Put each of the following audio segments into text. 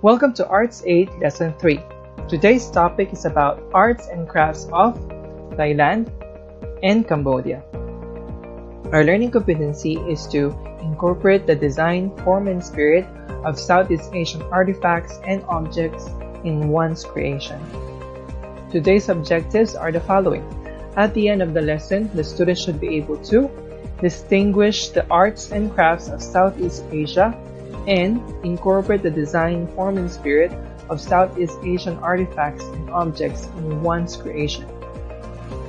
Welcome to Arts 8 Lesson 3. Today's topic is about arts and crafts of Thailand and Cambodia. Our learning competency is to incorporate the design, form, and spirit of Southeast Asian artifacts and objects in one's creation. Today's objectives are the following. At the end of the lesson, the student should be able to distinguish the arts and crafts of Southeast Asia and incorporate the design, form, and spirit of Southeast Asian artifacts and objects in one's creation.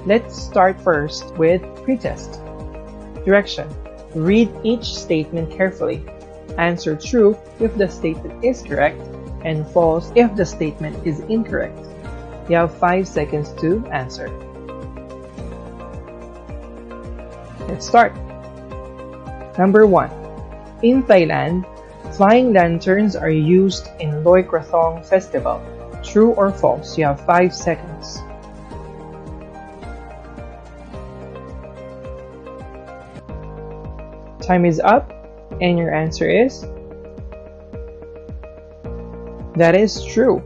Let's start first with pretest. Direction. Read each statement carefully. Answer true if the statement is correct and false if the statement is incorrect. You have 5 seconds to answer. Let's start. Number 1. In Thailand, flying lanterns are used in Loy Krathong Festival. True or false? You have 5 seconds. Time is up, and your answer is? That is true.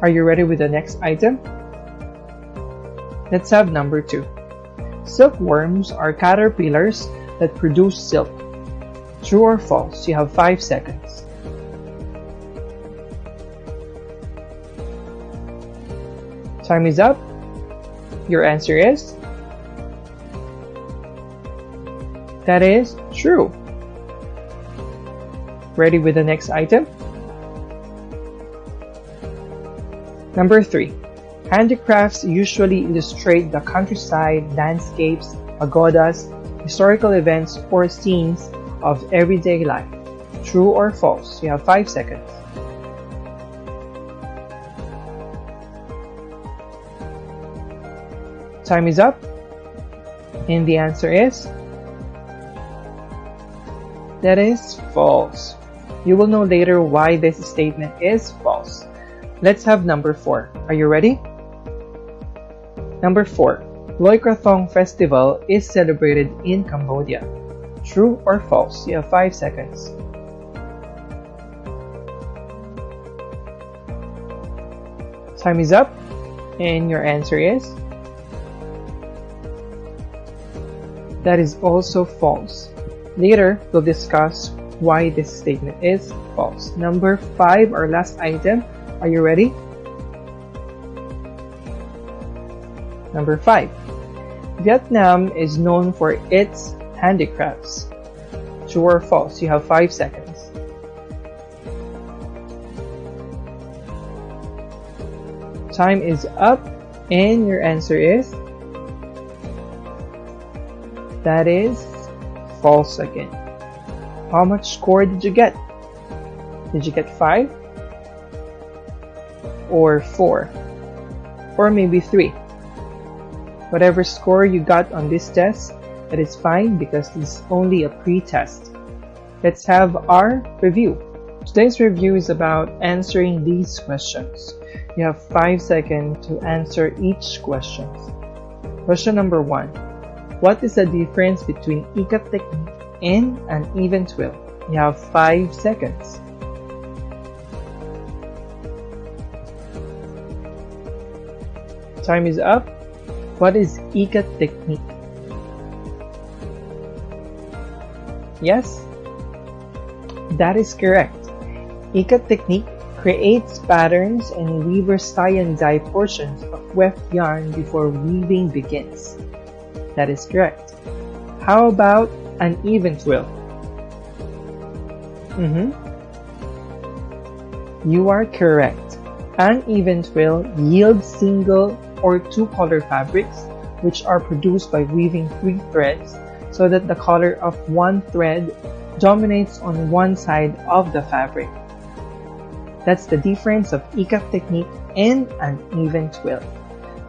Are you ready with the next item? Let's have number 2. Silkworms are caterpillars that produce silk. True or false? You have 5 seconds. Time is up. Your answer is? That is true. Ready with the next item? Number 3. Handicrafts usually illustrate the countryside, landscapes, pagodas, historical events, or scenes of everyday life. True or false? You have 5 seconds. Time is up. And the answer is? That is false. You will know later why this statement is false. Let's have number 4. Are you ready? Number 4. Loy Krathong Festival is celebrated in Cambodia. True or false? You have 5 seconds. Time is up, and your answer is? That is also false. Later, we'll discuss why this statement is false. Number 5, our last item. Are you ready? Number 5. Vietnam is known for its handicrafts. True or false? You have 5 seconds. Time is up, and your answer is? That is false again. How much score did you get? Did you get 5? Or 4? Or maybe 3? Whatever score you got on this test, that is fine because this is only a pre-test. Let's have our review. Today's review is about answering these questions. You have 5 seconds to answer each question. Question number 1. What is the difference between ikat technique and an even twill? You have 5 seconds. Time is up. What is ikat technique? Yes, that is correct. Ikat technique creates patterns and weavers tie and dye portions of weft yarn before weaving begins. That is correct. How about an even twill? You are correct. An even twill yields single or 2-color fabrics, which are produced by weaving 3 threads so that the color of one thread dominates on one side of the fabric. That's the difference of ikat technique and an even twill.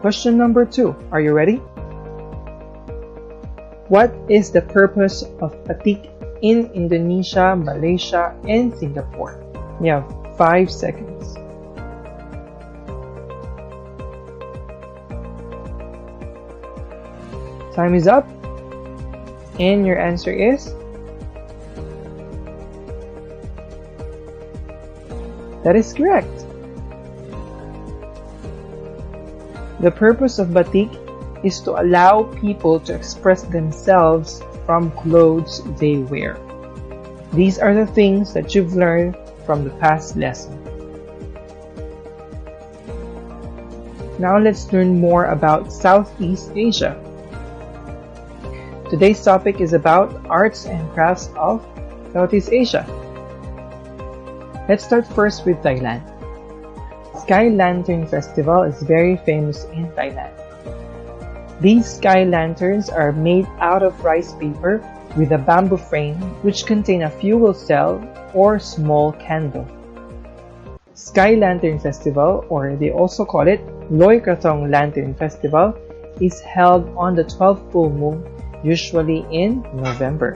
Question number 2. Are you ready? What is the purpose of batik in Indonesia, Malaysia, and Singapore? You have 5 seconds. Time is up, and your answer is? That is correct. The purpose of batik is to allow people to express themselves from clothes they wear. These are the things that you've learned from the past lesson. Now let's learn more about Southeast Asia. Today's topic is about arts and crafts of Southeast Asia. Let's start first with Thailand. Sky Lantern Festival is very famous in Thailand. These sky lanterns are made out of rice paper with a bamboo frame which contain a fuel cell or small candle. Sky Lantern Festival, or they also call it Loy Krathong Lantern Festival, is held on the 12th full moon, usually in November.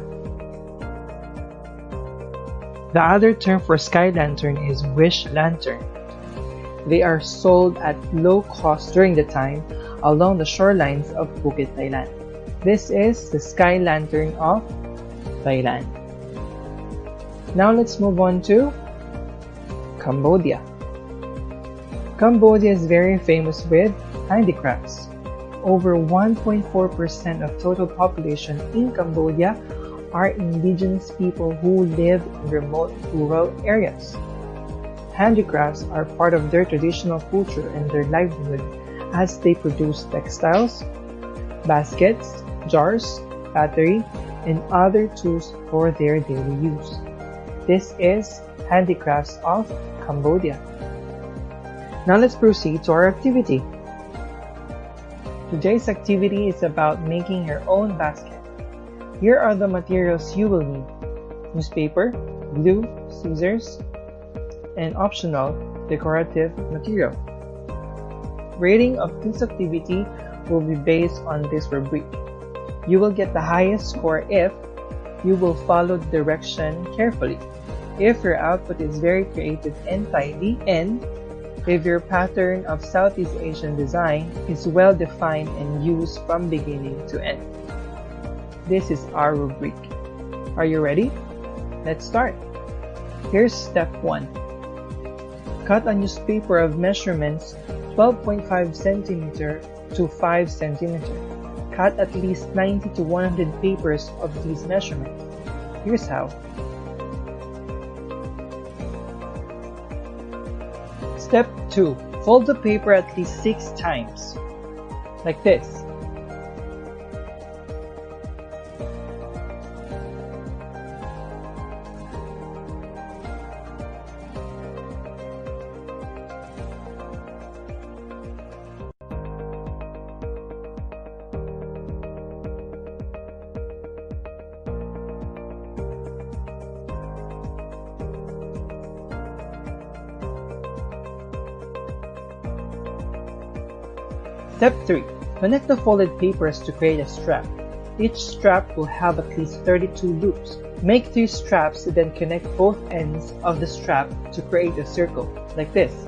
The other term for sky lantern is wish lantern. They are sold at low cost during the time along the shorelines of Phuket, Thailand. This is the sky lantern of Thailand. Now let's move on to Cambodia. Cambodia is very famous with handicrafts. Over 1.4% of total population in Cambodia are indigenous people who live in remote rural areas. Handicrafts are part of their traditional culture and their livelihood as they produce textiles, baskets, jars, pottery, and other tools for their daily use. This is handicrafts of Cambodia. Now let's proceed to our activity. Today's activity is about making your own basket. Here are the materials you will need: newspaper, glue, scissors, and optional decorative material. Rating of this activity will be based on this rubric. You will get the highest score if you will follow the direction carefully, if your output is very creative and tidy, and if your pattern of Southeast Asian design is well defined and used from beginning to end. This is our rubric. Are you ready? Let's start. Here's step 1. Cut a newspaper of measurements 12.5 cm to 5 cm. Cut at least 90 to 100 papers of these measurements. Here's how. Step 2. Fold the paper at least 6 times, like this. Step 3. Connect the folded papers to create a strap. Each strap will have at least 32 loops. Make 3 straps, then connect both ends of the strap to create a circle, like this.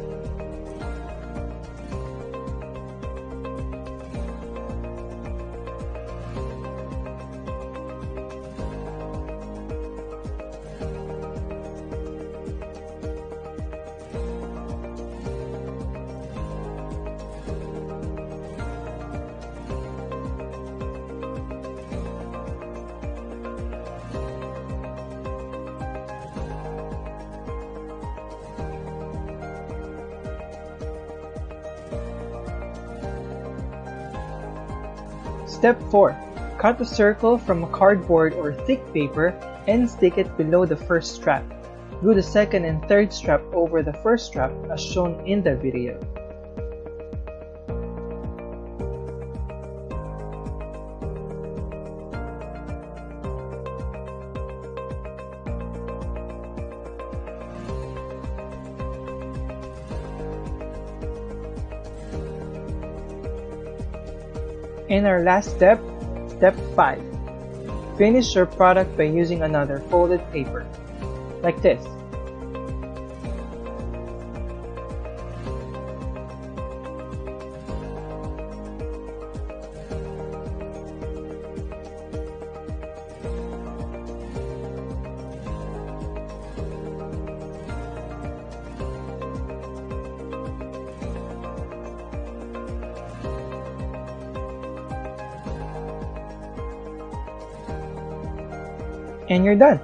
Step 4. Cut a circle from a cardboard or thick paper and stick it below the first strap. Glue the second and third strap over the first strap as shown in the video. In our last step, step 5. Finish your product by using another folded paper, like this. And you're done.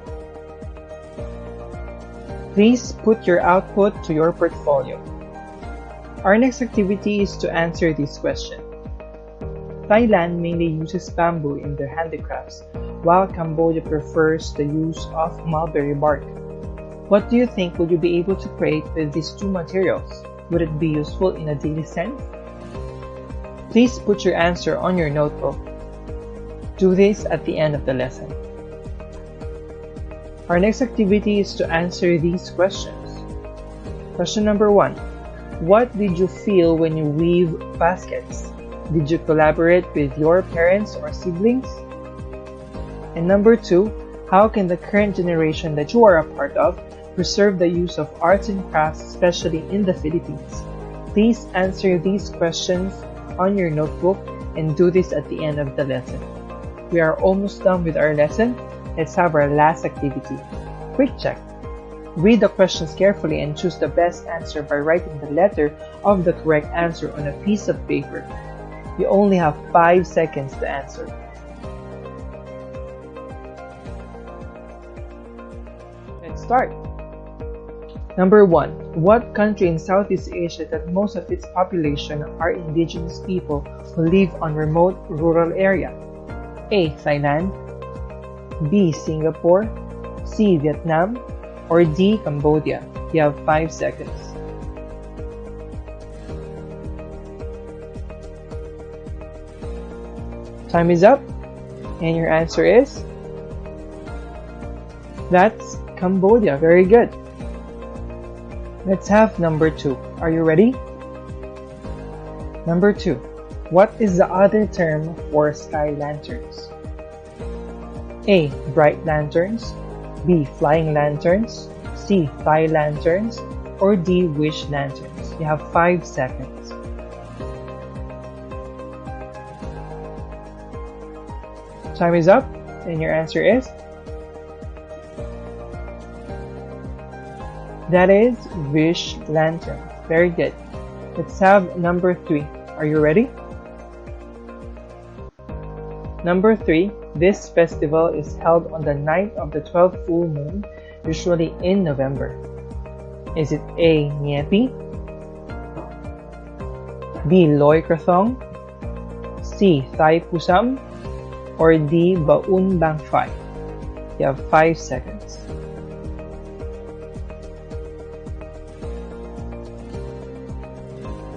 Please put your output to your portfolio. Our next activity is to answer this question. Thailand mainly uses bamboo in their handicrafts, while Cambodia prefers the use of mulberry bark. What do you think will you be able to create with these two materials? Would it be useful in a daily sense? Please put your answer on your notebook. Do this at the end of the lesson. Our next activity is to answer these questions. Question number 1. What did you feel when you weave baskets? Did you collaborate with your parents or siblings? And number 2, how can the current generation that you are a part of preserve the use of arts and crafts, especially in the Philippines? Please answer these questions on your notebook and do this at the end of the lesson. We are almost done with our lesson. Let's have our last activity. Quick check. Read the questions carefully and choose the best answer by writing the letter of the correct answer on a piece of paper. You only have 5 seconds to answer. Let's start. Number 1. What country in Southeast Asia that most of its population are indigenous people who live on remote rural area? A. Thailand, B. Singapore, C. Vietnam, or D. Cambodia? You have 5 seconds. Time is up, and your answer is? That's Cambodia. Very good. Let's have number 2. Are you ready? Number 2. What is the other term for sky lanterns? A. Bright lanterns, B. Flying lanterns, C. Thai lanterns, or D. Wish lanterns? You have 5 seconds. Time is up, and your answer is? That is Wish lantern. Very good. Let's have number 3. Are you ready? Number 3. This festival is held on the night of the 12th full moon, usually in November. Is it A. Nyepi, B. Loy Krathong, C. Thai Pusam, or D. Baun Bang Phai? You have 5 seconds.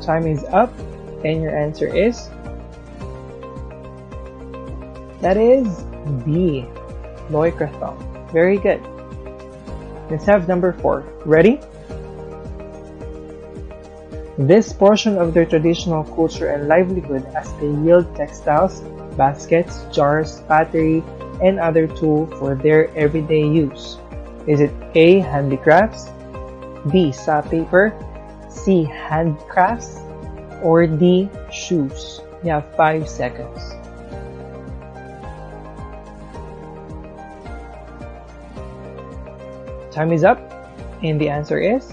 Time is up, and your answer is? That is B. Loy Krathong. Very good. Let's have number 4. Ready? This portion of their traditional culture and livelihood as they yield textiles, baskets, jars, pottery, and other tools for their everyday use. Is it A. Handicrafts, B. Sandpaper, C. Handcrafts, or D. Shoes? You have 5 seconds. Time is up, and the answer is?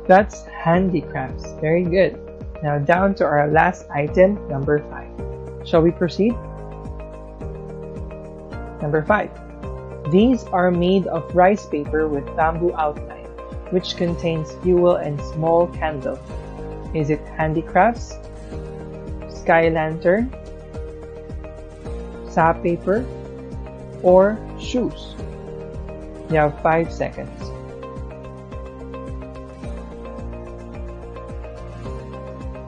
That's handicrafts. Very good. Now down to our last item, number 5. Shall we proceed? Number 5. These are made of rice paper with bamboo outline, which contains fuel and small candle. Is it handicrafts, sky lantern, sandpaper, or shoes? You have 5 seconds.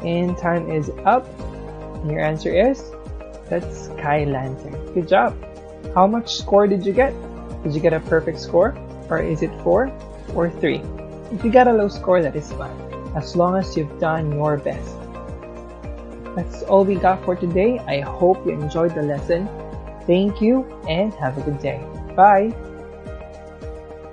And time is up. And your answer is? That's sky lantern. Good job. How much score did you get? Did you get a perfect score? Or is it 4 or 3? If you got a low score, that is fine, as long as you've done your best. That's all we got for today. I hope you enjoyed the lesson. Thank you and have a good day. Bye!